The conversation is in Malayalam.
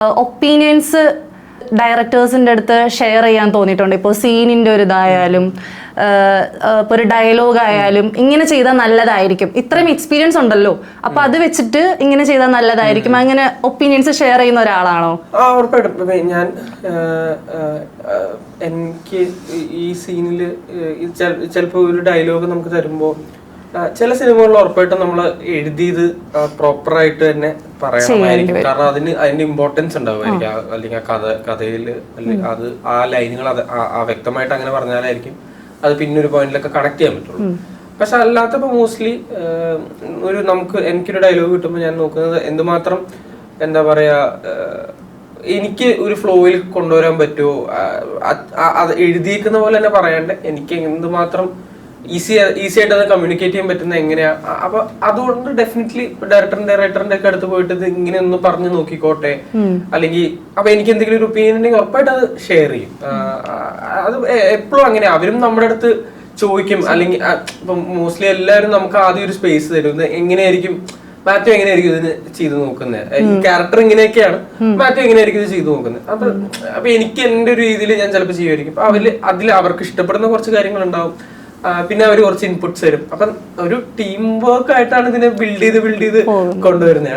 ഒപ്പീനിയൻസ് ഡയറക്ടേഴ്സിൻ്റെ അടുത്ത് ഷെയർ ചെയ്യാൻ തോന്നിയിട്ടുണ്ട്. ഇപ്പോൾ സീനിൻ്റെ ഒരു ഇതായാലും ഇപ്പോൾ ഒരു ഡയലോഗ് ആയാലും ഇങ്ങനെ ചെയ്താൽ നല്ലതായിരിക്കും, ഇത്രയും എക്സ്പീരിയൻസ് ഉണ്ടല്ലോ അപ്പൊ അത് വെച്ചിട്ട് ഇങ്ങനെ ചെയ്താൽ നല്ലതായിരിക്കും, അങ്ങനെ ഒപ്പീനിയൻസ് ഷെയർ ചെയ്യുന്ന ഒരാളാണോ? ഉറപ്പായിട്ടും. ഞാൻ എനിക്ക് ഈ സീനിൽ ചിലപ്പോൾ ഒരു ഡയലോഗ് നമുക്ക് തരുമ്പോൾ ചില സിനിമകളിൽ ഉറപ്പായിട്ടും നമ്മൾ എഴുതിയത് പ്രോപ്പറായിട്ട് തന്നെ പറയണമായിരിക്കും. കാരണം അതിന്റെ ഇമ്പോർട്ടൻസ് ഉണ്ടാവുമായിരിക്കും, അല്ലെങ്കിൽ കഥയിൽ അത് ആ ലൈനുകൾ ആ വ്യക്തമായിട്ട് അങ്ങനെ പറഞ്ഞാലായിരിക്കും അത് പിന്നെ ഒരു പോയിന്റിലൊക്കെ കണക്ട് ചെയ്യാൻ പറ്റുള്ളൂ. പക്ഷെ അല്ലാത്തപ്പോ മോസ്റ്റ്ലി എനിക്കൊരു ഡയലോഗ് കിട്ടുമ്പോൾ ഞാൻ നോക്കുന്നത് എന്തുമാത്രം എന്താ പറയാ എനിക്ക് ഒരു ഫ്ലോയിൽ കൊണ്ടുവരാൻ പറ്റുമോ, അത് എഴുതിയിരിക്കുന്ന പോലെ തന്നെ പറയാണ്ട് എനിക്ക് എന്തുമാത്രം ഈസി ആയിട്ട് അത് കമ്മ്യൂണിക്കേറ്റ് ചെയ്യാൻ പറ്റുന്ന എങ്ങനെയാ. അപ്പൊ അതുകൊണ്ട് ഡെഫിനറ്റ്ലി ഡയറക്ടറിന്റെ ഒക്കെ അടുത്ത് പോയിട്ട് ഇത് ഇങ്ങനെ ഒന്ന് പറഞ്ഞു നോക്കിക്കോട്ടെ, അല്ലെങ്കിൽ അപ്പൊ എനിക്ക് എന്തെങ്കിലും ഒരു ഒപ്പീനിയൻ ഉണ്ടെങ്കിൽ ഉറപ്പായിട്ട് അത് ഷെയർ ചെയ്യും. അത് എപ്പോഴും അങ്ങനെ അവരും നമ്മുടെ അടുത്ത് ചോദിക്കും, അല്ലെങ്കിൽ ഇപ്പൊ മോസ്റ്റ്ലി എല്ലാവരും നമുക്ക് ആദ്യം ഒരു സ്പേസ് തരും, എങ്ങനെയായിരിക്കും മാത്യു എങ്ങനെയായിരിക്കും ഇതിന് ചെയ്തു നോക്കുന്നത്, ഈ ക്യാരക്ടർ ഇങ്ങനെയൊക്കെയാണ്, മാത്യു എങ്ങനെയായിരിക്കും ഇത് ചെയ്തു നോക്കുന്നത്. അപ്പൊ എനിക്ക് എന്റെ ഒരു രീതിയിൽ ഞാൻ ചിലപ്പോൾ ചെയ്യുമായിരിക്കും. അപ്പൊ അതിൽ അവർക്ക് ഇഷ്ടപ്പെടുന്ന കുറച്ച് കാര്യങ്ങൾ ഉണ്ടാവും, പിന്നെ അവർ കുറച്ച് ഇൻപുട്സ് തരും. അപ്പം ഒരു ടീം വർക്ക് ആയിട്ടാണ് ഇതിനെ ബിൽഡ് ചെയ്ത് കൊണ്ടുവരുന്നത്.